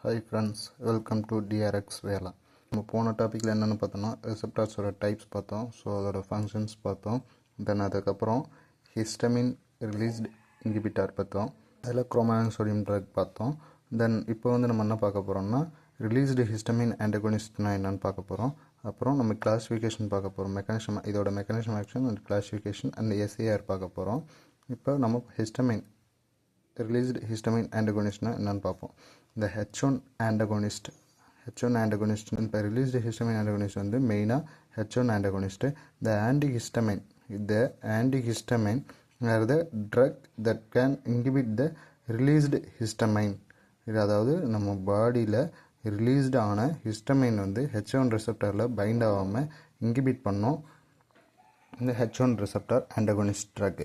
Hi friends, welcome to TRX வேலா. நம்ம போன டாப்பிக்கில் என்னென்னு பார்த்தோம்னா ரிசெப்டார்ஸோட டைப்ஸ் பார்த்தோம். ஸோ அதோட ஃபங்க்ஷன்ஸ் பார்த்தோம். தென் அதுக்கப்புறம் ஹிஸ்டமின் ரிலீஸ்டு இன்ஹிபிட்டார் பார்த்தோம். அதில் குரோமானின் சோடியம் ட்ரக் பார்த்தோம். தென் இப்போ நம்ம என்ன பார்க்க போகிறோம்னா ரிலீஸ்டு ஹிஸ்டமின் ஆன்டகோனிஸ்ட்னா என்னென்னு பார்க்க போகிறோம். அப்புறம் நம்ம கிளாஸிஃபிகேஷன் பார்க்க போகிறோம். மெக்கானிசம், இதோட mechanism action and classification and SAR பார்க்க போகிறோம். இப்போ நம்ம ரிலீஸ்டு ஹிஸ்டமின் ஆன்டகோனிஸ்ட்னா என்னென்னு பார்ப்போம். இந்த H1 antagonist இப்போ released histamine antagonist வந்து மெயினாக H1 antagonist. The antihistamine are the drug that can inhibit the released histamine. இது அதாவது நம்ம பாடியில் ரிலீஸ்டு ஆன ஹிஸ்டமைன் வந்து H1 ரிசெப்டரில் பைண்ட் ஆகாமல் இன்ஹிபிட் பண்ணோம் இந்த H1 ரிசெப்டர் antagonist drug.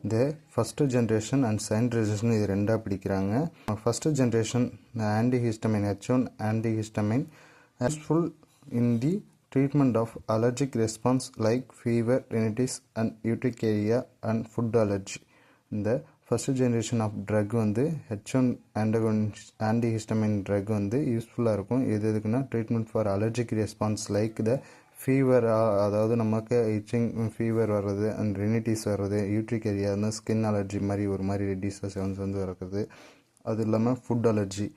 இந்த first generation and second generation இது ரெண்டாக பிடிக்கிறாங்க. First generation antihistamine H1 antihistamine useful in the treatment of allergic response like fever, rhinitis and urticaria and food allergy. இந்த first generation of drug வந்து H1 antihistamine drug வந்து யூஸ்ஃபுல்லாக இருக்கும். எதுக்குன்னா treatment for allergic response like the fever, அதாவது நமக்கு itching fever வர்றது and rhinitis வர்றது, யூட்ரிகேரியா இருந்தால் ஸ்கின் அலர்ஜி மாதிரி ஒரு மாதிரி ரெட்டிஸாக வந்து வர்றது, அது இல்லாமல் ஃபுட் அலர்ஜி,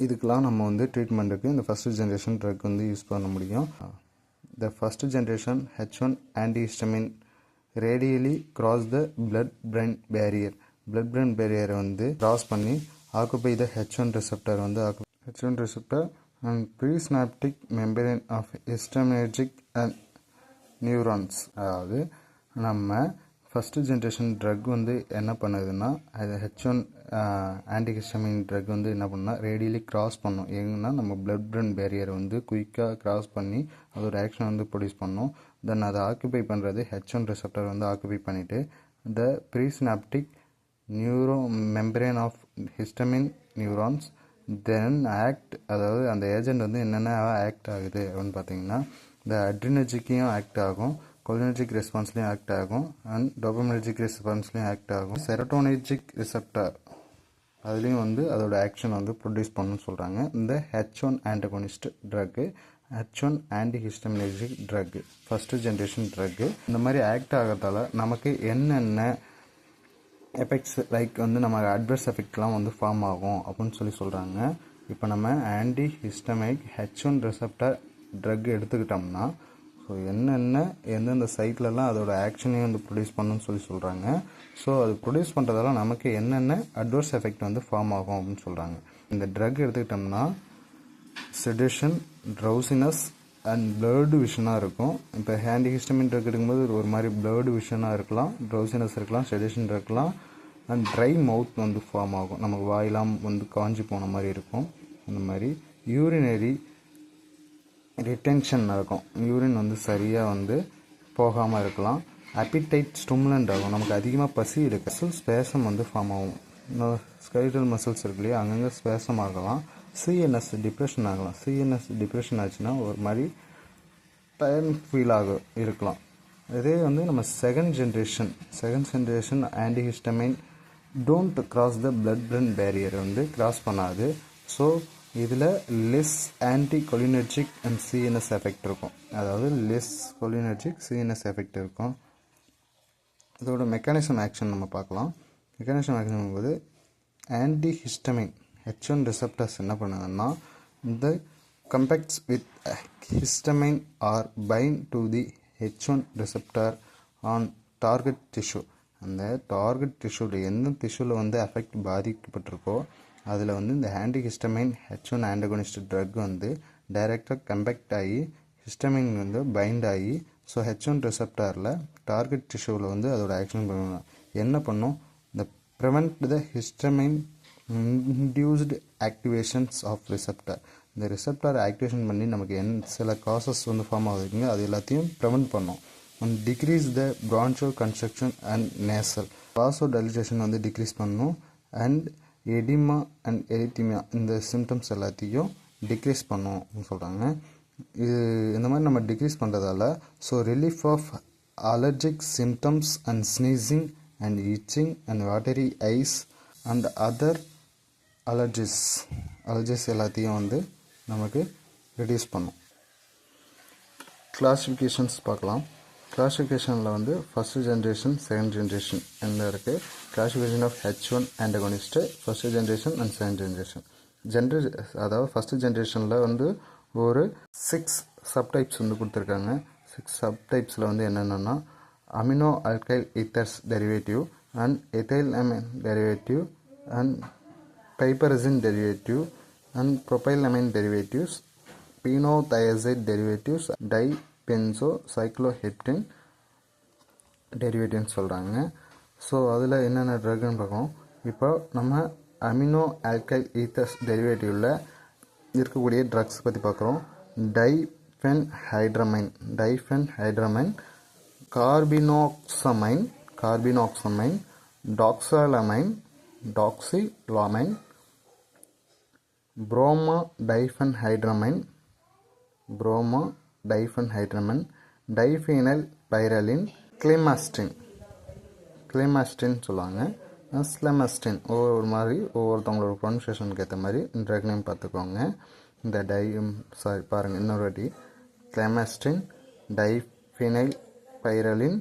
இதுக்கெலாம் நம்ம வந்து ட்ரீட்மெண்ட்டுக்கு இந்த ஃபஸ்ட்டு ஜென்ரேஷன் ட்ரக் வந்து யூஸ் பண்ண முடியும். The first generation H1 antihistamine readily cross the blood brain பேரியரை வந்து கிராஸ் பண்ணி ஆக்குபை த H1 ரிசெப்டர் வந்து H1 receptor and presynaptic membrane of histaminergic and neurons. அதாவது நம்ம ஃபஸ்ட்டு ஜென்ரேஷன் ட்ரக் வந்து என்ன பண்ணுதுன்னா அது H1 ஆன்டிஹிஸ்டமின் ட்ரக் வந்து என்ன பண்ணால் ரேடியலி கிராஸ் பண்ணும். எங்கன்னா நம்ம பிளட் பிரெயின் பேரியரை வந்து குயிக்காக கிராஸ் பண்ணி அதோட ஆக்ஷன் வந்து ப்ரொடியூஸ் பண்ணோம். தென் அதை ஆக்குபை பண்ணுறது H1 ரிசெப்டர் வந்து ஆக்குபை பண்ணிவிட்டு the presynaptic neuro membrane of histamine neurons then act, அதாவது அந்த ஏஜென்ட் வந்து என்னென்ன ஆக்ட் ஆகுது அப்படின்னு பார்த்தீங்கன்னா இந்த அட்ரினர்ஜிக்கையும் ஆக்ட் ஆகும், கொலினர்ஜிக் ரெஸ்பான்ஸ்லையும் ஆக்ட் ஆகும் அண்ட் டோபமினர்ஜிக் ரெஸ்பான்ஸ்லையும் ஆக்ட் ஆகும். செரோட்டோனர்ஜிக் ரிசெப்டர் அதுலேயும் வந்து அதோட ஆக்ஷன் வந்து ப்ரொடியூஸ் பண்ணணும்னு சொல்கிறாங்க. இந்த H1 antagonist drug H1 antihistaminergic drug first generation drug இந்த மாதிரி ஆக்ட் ஆகிறதால நமக்கு என்னென்ன எஃபெக்ட்ஸ் லைக் வந்து நம்ம அட்வர்ஸ் எஃபெக்ட்லாம் வந்து ஃபார்ம் ஆகும் அப்படின்னு சொல்கிறாங்க. இப்போ நம்ம ஆன்டிஹிஸ்டமிக் H1 ரிசெப்டர் ட்ரக் எடுத்துக்கிட்டோம்னா ஸோ எந்தெந்த சைட்லலாம் அதோட ஆக்ஷனையும் வந்து ப்ரொடியூஸ் பண்ணணும்னு சொல்கிறாங்க. ஸோ அது ப்ரொடியூஸ் பண்ணுறதால நமக்கு என்னென்ன அட்வர்ஸ் எஃபெக்ட் வந்து ஃபார்ம் ஆகும் அப்படின்னு சொல்கிறாங்க. இந்த ட்ரக் எடுத்துக்கிட்டோம்னா செடேஷன், ட்ரௌசினஸ் அண்ட் பிளர்டு விஷனாக இருக்கும். இப்போ ஆன்டிஹிஸ்டமின் ட்ரக் எடுக்கும்போது ஒரு மாதிரி பிளர்டு விஷனாக இருக்கலாம், ட்ரௌசினஸ் இருக்கலாம், செடேஷன் இருக்கலாம் அண்ட் ட்ரை மவுத் வந்து ஃபார்ம் ஆகும். நமக்கு வாயெல்லாம் வந்து காஞ்சி போன மாதிரி இருக்கும். அந்த மாதிரி யூரினரி ரிட்டென்ஷன் இருக்கும், யூரின் வந்து சரியாக வந்து போகாமல் இருக்கலாம். அப்பிடைட் ஸ்டிமுலண்ட் ஆகும், நமக்கு அதிகமாக பசி இருக்கு. மசில் ஸ்பேசம் வந்து ஃபார்ம் ஆகும். ஸ்கெலிட்டல் மசில்ஸ் இருக்கு இல்லையா, அங்கங்கே ஸ்பேசம் ஆகலாம். சிஎன்எஸ் டிப்ரெஷன் ஆகலாம். சிஎன்எஸ் டிப்ரெஷன் ஆச்சுன்னா ஒரு மாதிரி டயர்ட் ஃபீல் இருக்கலாம். இதே வந்து நம்ம second generation antihistamine don't cross the blood brain barrier வந்து கிராஸ் பண்ணாது. ஸோ இதில் less anti cholinergic and CNS effect இருக்கும். அதாவது லெஸ் கொலினர்ஜிக் சிஎன்எஸ் எஃபெக்ட் இருக்கும். இதோட மெக்கானிசம் ஆக்ஷன் நம்ம பார்க்கலாம். மெக்கானிசம் ஆக்ஷன் போது ஆன்டிஹிஸ்டமின் H1 ரிசெப்டர்ஸ் என்ன பண்ணுதுன்னா இந்த competes with histamine or bind to the H1 receptor on target tissue. அந்த டார்கெட் டிஷ்யூவில் எந்த டிஷ்யூவில் வந்து எஃபெக்ட் பாதிக்கப்பட்டிருக்கோ அதில் வந்து இந்த ஆன்டிஹிஸ்டமைன் H1 ஆன்டகோனிஸ்ட் ட்ரக் வந்து டைரெக்டாக கம்பேக்ட் ஆகி ஹிஸ்டமைன் வந்து பைண்ட் ஆகி ஸோ H1 ரிசெப்டரில் டார்கெட் டிஷ்யூவில் வந்து அதோட ஆக்ஷன் பண்ணணும். என்ன பண்ணும், இந்த prevent the histamine induced activations of receptor. இந்த ரிசெப்டர் ஆக்டிவேஷன் பண்ணி நமக்கு சில காசஸ் வந்து ஃபார்ம் ஆகுதுங்க, அது எல்லாத்தையும் ப்ரிவெண்ட் பண்ணும். And decrease the bronchoconstriction and nasal vasodilation வந்து டிக்ரீஸ் பண்ணும். அண்ட் எடிமா அண்ட் எரித்திமியா இந்த சிம்டம்ஸ் எல்லாத்தையும் டிக்ரீஸ் பண்ணும் அப்படின்னு சொல்கிறாங்க. இது இந்த மாதிரி நம்ம டிக்ரீஸ் பண்ணுறதால so relief of allergic symptoms and sneezing and itching and watery eyes and other allergies allergies எல்லாத்தையும் வந்து நமக்கு ரெடியூஸ் பண்ணும். கிளாஸிஃபிகேஷன்ஸ் பார்க்கலாம். கிளாஸிஃபிகேஷனில் வந்து ஃபஸ்ட்டு ஜென்ரேஷன், செகண்ட் ஜென்ரேஷன் என்ன இருக்குது. Classification of H1 antagonist, first generation and second generation. அதாவது first ஜென்ரேஷனில் வந்து ஒரு 6 சப்டைப்ஸ் வந்து கொடுத்துருக்காங்க. 6 சப்டைப்ஸில் வந்து என்னென்னா amino alkyl ethers derivative and ethyl amine derivative and piperazine derivative and propylamine derivatives, phenothiazine derivatives, dibenzo cycloheptene டெரிவேட்டிவ்னு சொல்கிறாங்க. ஸோ அதில் என்னென்ன ட்ரக்னு பார்க்கணும். இப்போ நம்ம அமினோ ஆல்கைல் ஈத்தர்ஸ் டெரிவேட்டிவில் இருக்கக்கூடிய ட்ரக்ஸ் பற்றி பார்க்குறோம். டைஃபென்ஹைட்ரமைன், கார்பினோக்சமைன், டாக்ஸாலமைன், புரோமோடைஃபென்ஹைட்ரமைன், டைஃபீனைல் பைரலின், கிளிமாஸ்டின் சொல்லுவாங்க, ஸ்லெமஸ்டின். ஒவ்வொருத்தவங்களோட ப்ரொனன்சியேஷனுக்கு ஏற்ற மாதிரி ட்ரக் நேம் பார்த்துக்கோங்க. இந்த பாருங்கள் இன்னொரு வாட்டி. கிளிமாஸ்டின், டைஃபீனைல் பைரலின்,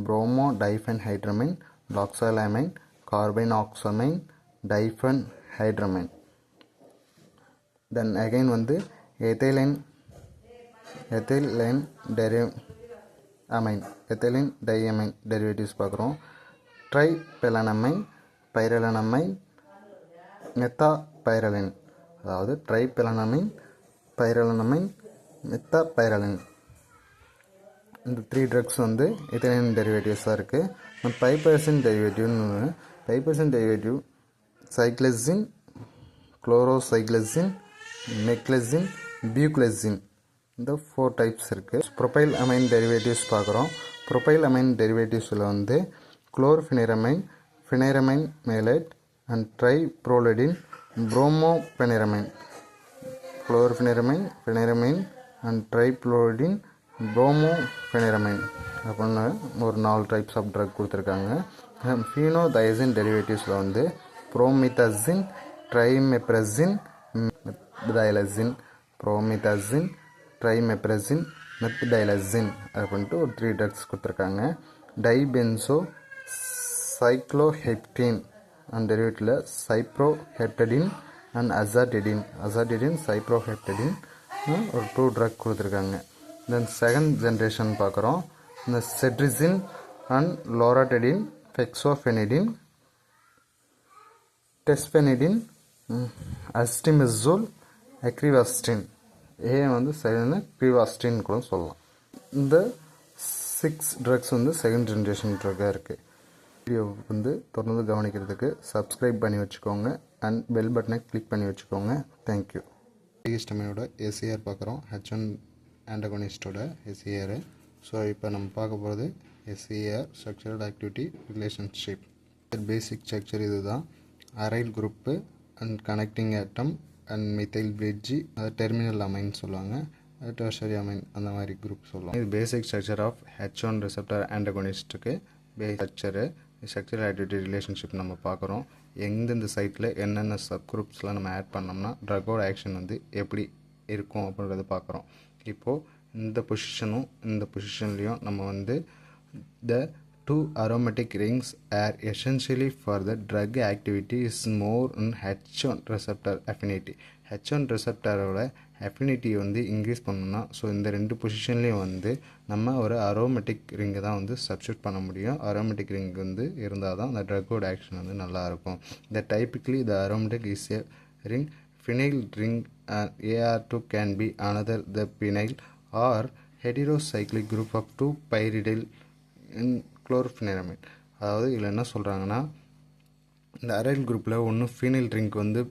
புரோமோடைஃபென்ஹைட்ரமைன், டாக்ஸாலமைன், கார்பைனாக்சமைன், டைஃபென்ஹைட்ரமைன். தென் அகைன் வந்து எத்தைலைன் டையமைன் டெரிவேட்டிவ்ஸ் பார்க்குறோம். ட்ரைபெலனமைன், பைரலனமைன், மெத்தாபைரலின். அதாவது ட்ரைபெலனமைன், பைரலனமைன், மெத்தாபைரலின். இந்த 3 ட்ரக்ஸ் வந்து எத்தைலைன் டெரிவேட்டிவ்ஸாக இருக்குது. பைப்பரசின் டெரிவேட்டிவ் சைக்ளசின், குளோரோசைக்ளசின், மெக்லசின், பியூக்ளசின். இந்த 4 டைப்ஸ் இருக்குது. ப்ரொபைல் அமைன் டெரிவேட்டிவ்ஸ் பார்க்குறோம். ப்ரொபைல் அமைன் டெரிவேட்டிவ்ஸில் வந்து குளோர்ஃபினிரமைன், ஃபினைரமைன் மேலேட் அண்ட் ட்ரைப்ரோலிடின், புரோமோபெனிரமைன். ஃபினைரமைன் அண்ட் ட்ரைப்ரோலிடின், புரோமோபெனிரமைன் அப்படின்னு ஒரு 4 டைப்ஸ் ஆஃப் ட்ரக் கொடுத்துருக்காங்க. ஃபீனோதயசின் டெரிவேட்டிவ்ஸில் வந்து புரோமிதசின், ட்ரைமெப்ரசின், மெத்டைலசின், மெத்டைலசின் அப்படின்ட்டு ஒரு 3 ட்ரக்ஸ் கொடுத்துருக்காங்க. டைபென்சோ சைக்ளோஹெப்டின் அண்ட் டெரிவேட்டிவில் சைப்ரோஹெப்டடின் அண்ட் அசாடிடின், சைப்ரோஹெப்டடின் ஒரு 2 ட்ரக் கொடுத்துருக்காங்க. தென் செகண்ட் ஜென்ரேஷன் பார்க்குறோம். இந்த செட்ரிசின் அண்ட் லோராட்டடின், ஃபெக்சோஃபெனிடின், டெஸ்பெனிடின், அஸ்டிமெசோல், அக்ரிவாஸ்டின். வந்து க்ரிவாஸ்டின் கூட சொல்லலாம். இந்த 6 ட்ரக்ஸ் வந்து செகண்ட் ஜென்ரேஷன் ட்ரக்காக இருக்குது. வீடியோ வந்து தொடர்ந்து கவனிக்கிறதுக்கு சப்ஸ்கிரைப் பண்ணி வச்சுக்கோங்க அண்ட் பெல் பட்டனை கிளிக் பண்ணி வச்சுக்கோங்க. தேங்க்யூ. ஹிஸ்டமினோட எஸ்ஏஆர் பார்க்குறோம். H1 ஆன்டகோனிஸ்டோட SAR. ஸோ இப்போ நம்ம பார்க்க போகிறது SAR structural activity relationship. Basic structure இது தான். Aryl group and connecting atom and methyl bridge, அது டெர்மினல் அமைன் சொல்லுவாங்க, அது டெர்ஷரி அமைன் அந்த மாதிரி குரூப் சொல்லுவாங்க. இது basic structure of H1 receptor ஆன்டகோனிஸ்ட்டுக்கு ஸ்ட்ரக்சரல் ஆக்டிவிட்டி ரிலேஷன்ஷிப் நம்ம பார்க்குறோம். எந்தெந்த சைட்டில் என்னென்ன சப் குரூப்ஸ்லாம் நம்ம ஆட் பண்ணோம்னா ட்ரக்கோட ஆக்ஷன் வந்து எப்படி இருக்கும் அப்படின்றத பார்க்குறோம். இப்போது இந்த பொசிஷன்லேயும் நம்ம வந்து the 2 aromatic rings are essentially for the drug activity is more in H1 receptor affinity. H1 receptorோட affinity வந்து இன்க்ரீஸ் பண்ணணும்னா ஸோ இந்த 2 பொசிஷன்லேயும் வந்து நம்ம ஒரு அரோமேட்டிக் ரிங்கை தான் வந்து சப்ஸ்டியூட் பண்ண முடியும். அரோமேட்டிக் ரிங் வந்து இருந்தால் தான் அந்த ட்ரக்கோட ஆக்ஷன் வந்து நல்லாயிருக்கும். இந்த டைப்பிக்லி the aromatic is a ring. Phenyl ring AR2 can be another the phenyl or heterocyclic group of 2 pyridyl in குளோரோஃபினிரமைன். அதாவது இதில் என்ன சொல்கிறாங்கன்னா இந்த அரைல் குரூப்பில் ஒன்று ஃபீனைல் ரிங் வந்து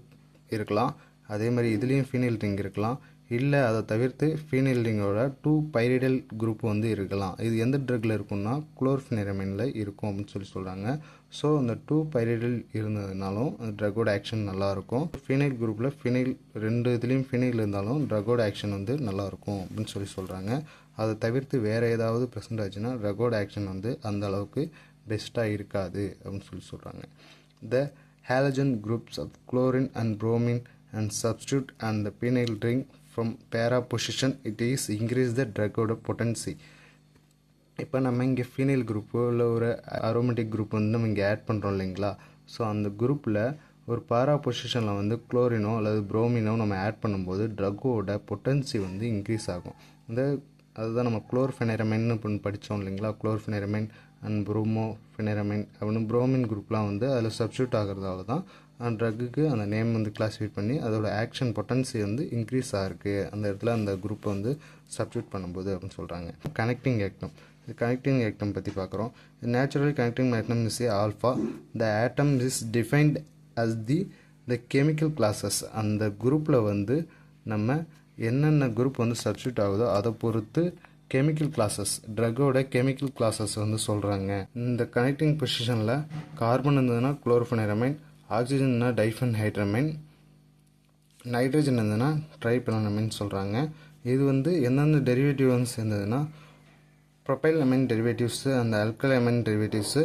இருக்கலாம், அதே மாதிரி இதுலேயும் ஃபீனைல் ரிங் இருக்கலாம், இல்லை அதை தவிர்த்து ஃபீனைல் ரிங்கோட 2 பைரிடல் குரூப் வந்து இருக்கலாம். இது எந்த ட்ரக்கில் இருக்குன்னா குளோரோஃபினிரமைனில் இருக்கும் அப்படின்னு சொல்கிறாங்க. ஸோ அந்த 2 பைரிடல் இருந்ததுனாலும் அந்த ட்ரக்கோட ஆக்ஷன் நல்லாயிருக்கும். ஃபீனைல் குரூப்பில் ஃபீனைல் 2 இதுலேயும் ஃபீனைல் இருந்தாலும் ட்ரக்கோட ஆக்ஷன் வந்து நல்லாயிருக்கும் அப்படின்னு சொல்கிறாங்க. அதை தவிர்த்து வேறு ஏதாவது ப்ரெசென்ட் ஆச்சுன்னா ட்ரக்கோட ஆக்ஷன் வந்து அந்த அளவுக்கு பெஸ்ட்டாக இருக்காது அப்படின்னு சொல்கிறாங்க. The halogen groups of chlorine and bromine and substitute and the phenyl ring from para position, it is increase the drug potency. இப்போ நம்ம இங்கே ஃபீனைல் குரூப்போ இல்லை ஒரு அரோமேட்டிக் குரூப் வந்து நம்ம இங்கே ஆட் பண்ணுறோம் இல்லைங்களா. ஸோ அந்த குரூப்பில் ஒரு பாரா பொசிஷனில் வந்து குளோரினோ அல்லது புரோமினோ நம்ம ஆட் பண்ணும்போது ட்ரக்கோட பொட்டன்சி வந்து இன்க்ரீஸ் ஆகும். அதுதான் நம்ம குளோர்ஃபெனைரமைன்னு படித்தோம் இல்லைங்களா. குளோர்ஃபெனைரமைன் அண்ட் புரோமோஃபெனைரமைன் அப்படின்னு புரோமின் குரூப்லாம் வந்து அதில் சப்ஸ்டியூட் ஆகிறதால தான் அந்த ட்ரக்குக்கு அந்த நேம் வந்து கிளாஸிஃபை பண்ணி அதோட ஆக்ஷன் பொட்டன்சி வந்து இன்க்ரீஸ் ஆகிருக்கு அந்த இடத்துல அந்த குரூப்பை வந்து சப்ஸ்டியூட் பண்ணும்போது அப்படின்னு சொல்கிறாங்க. கனெக்டிங் ஆக்டம், இது கனெக்டிங் ஆக்டம் பற்றி பார்க்குறோம். Naturally connecting atom is alpha. The atom is defined as the chemical classes. அந்த குரூப்பில் வந்து நம்ம என்னென்ன குரூப் வந்து சப்ஸ்டியூட் ஆகுதோ அதை பொறுத்து கெமிக்கல் கிளாஸஸ், ட்ரக்கோட கெமிக்கல் கிளாஸஸ் வந்து சொல்கிறாங்க. இந்த கனெக்டிங் பொசிஷனில் கார்பன் இருந்ததுன்னா குளோரோஃபெனைரமைன், ஆக்சிஜன்னா டைஃபென்ஹைட்ரமைன், நைட்ரஜன் இருந்ததுன்னா ட்ரைபெனாமைன் சொல்கிறாங்க. இது வந்து எந்தெந்த டெரிவேட்டிவ் வந்து சேர்ந்ததுன்னா ப்ரொபைலமைன் டெரிவேட்டிவ்ஸு, அந்த அல்கலைமைன் டெரிவேட்டிவ்ஸு,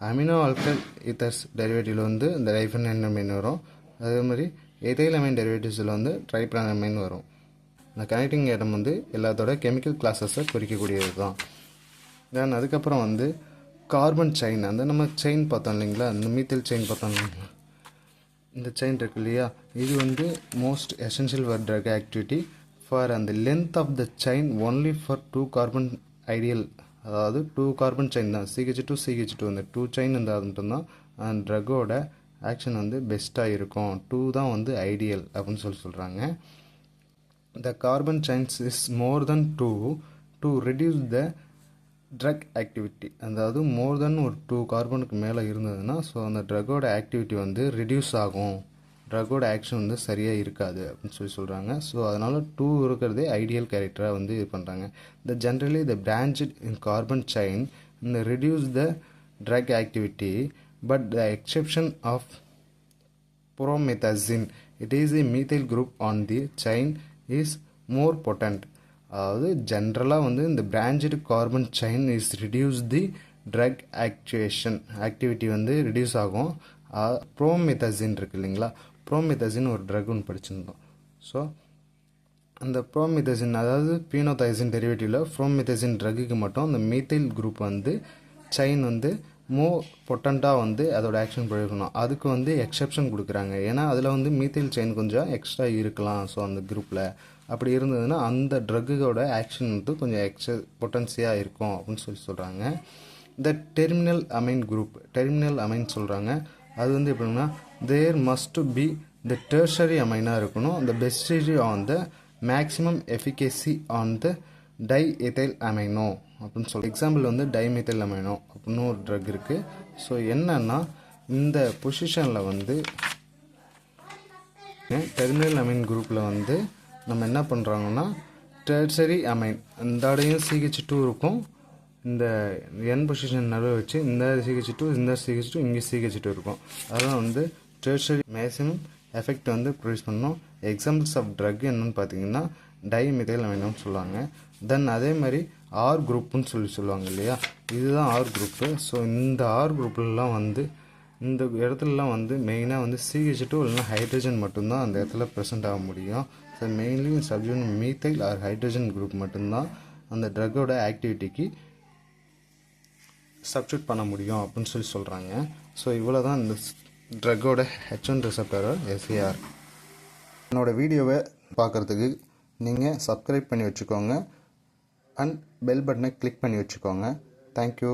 அமினோ ஆல்கல் ஈத்தர்ஸ் டெரிவேட்டிவில் வந்து இந்த டைஃபென்ஹைட்ரமைன் வரும். அதே மாதிரி எதைலமைன் டெரிவேட்டிவ்ஸில் வந்து ட்ரைபெனாமைன் வரும். இந்த கனெக்டிங் ஆட்டம் வந்து எல்லாத்தோட கெமிக்கல் கிளாஸஸை குறிக்கக்கூடியது தான். தென் அதுக்கப்புறம் வந்து கார்பன் செயின், அந்த நம்ம செயின் பார்த்தோம் இல்லைங்களா, இந்த மீத்தல் செயின் பார்த்தோம் இல்லைங்களா, இந்த செயின் இருக்கு இல்லையா, இது வந்து most essential for drug activity for அந்த length of the chain only for 2 carbon ideal. அதாவது 2 கார்பன் செயின் தான், CH2 CH2 அந்த 2 செயின் இருந்தால் மட்டும்தான் அந்த ட்ரக்கோட ஆக்ஷன் வந்து பெஸ்ட்டாக இருக்கும். 2 தான் வந்து ஐடியல் அப்படின்னு சொல்கிறாங்க. The carbon chains is more than 2 to reduce the drug activity. அதாவது மோர் தென் ஒரு 2 கார்பனுக்கு மேலே இருந்ததுன்னா ஸோ அந்த ட்ரக்கோட ஆக்டிவிட்டி வந்து ரிடியூஸ் ஆகும், ட்ரக்கோட ஆக்ஷன் வந்து சரியாக இருக்காது அப்படின்னு சொல்கிறாங்க. ஸோ அதனால் 2 இருக்கிறதே ஐடியல் கேரக்டராக வந்து இது பண்ணுறாங்க. The generally the branched in carbon chain இந்த reduce the drug activity, but the exception of promethazine, it is a methyl group on the chain is more potent. அதாவது ஜென்ரலாக வந்து இந்த branched carbon chain is reduce the drug activity வந்து reduce ஆகும். Promethazine இருக்கு இல்லைங்களா, ப்ரோமெத்தசின் ஒரு ட்ரக் ஒன்று படிச்சிருந்தோம். ஸோ அந்த ப்ரோமெத்தசின் அதாவது பீனோதைசின் டெரிவேட்டிவில் ப்ரோமெத்தசின் ட்ரக்குக்கு மட்டும் அந்த மீத்தைல் குரூப் வந்து செயின் வந்து மோர் பொட்டண்ட்டாக வந்து அதோட ஆக்ஷன் போயிருக்கணும். அதுக்கு வந்து எக்ஸெப்ஷன் கொடுக்குறாங்க. ஏன்னா அதில் வந்து மீத்தைல் செயின் கொஞ்சம் எக்ஸ்ட்ரா இருக்கலாம். ஸோ அந்த குரூப்பில் அப்படி இருந்ததுன்னா அந்த ட்ரக்கோட ஆக்ஷன் வந்து கொஞ்சம் பொட்டன்சியாக இருக்கும் அப்படின்னு சொல்கிறாங்க. இந்த terminal amine group, terminal amine சொல்கிறாங்க. அது வந்து எப்படின்னா there must be the tertiary அமைனாக இருக்கணும். The prestige on the maximum efficacy on the diethylamino அப்படின்னு சொல்லி. எக்ஸாம்பிள் வந்து டைமெத்தைல் அமைனோ அப்படின்னு ஒரு ட்ரக் இருக்குது. ஸோ என்னன்னா இந்த பொசிஷனில் வந்து டெர்மினல் அமைன் குரூப்பில் வந்து நம்ம என்ன பண்ணுறாங்கன்னா டெர்சரி அமைன் இந்தடையும் CH2 இருக்கும். இந்த என் பொசிஷன் நடுவில் வச்சு இந்த CH2 இந்த CH2 இங்கே CH2 இருக்கும். அதெல்லாம் வந்து டெர்சரி மேக்ஸிமம் எஃபெக்ட் வந்து ப்ரொடியூஸ் பண்ணணும். எக்ஸாம்பிள்ஸ் ஆஃப் ட்ரக் என்னன்னு பார்த்தீங்கன்னா டைமெத்தைல் அமைனோன்னு சொல்லுவாங்க. தென் அதே மாதிரி ஆர் குரூப்புன்னு சொல்லுவாங்க இல்லையா, இதுதான் ஆர் குரூப்பு. ஸோ இந்த ஆர் குரூப்லாம் வந்து இந்த இடத்துலலாம் வந்து மெயினாக வந்து CH2 இல்லைனா ஹைட்ரஜன் மட்டும்தான் அந்த இடத்துல ப்ரெசென்ட் ஆக முடியும். So mainly subunit methyl or hydrogen group மட்டும்தான் அந்த ட்ரக்கோட ஆக்டிவிட்டிக்கு சப்ஸ்டியூட் பண்ண முடியும் அப்படின்னு சொல்கிறாங்க. ஸோ இவ்வளோ தான் இந்த ட்ரக்கோட H1 ரிசப்டர் SAR. என்னோடய வீடியோவை பார்க்குறதுக்கு நீங்கள் சப்ஸ்கிரைப் பண்ணி வச்சுக்கோங்க அண்ட் பெல் பட்டனை கிளிக் பண்ணி வச்சுக்கோங்க. தேங்க்யூ.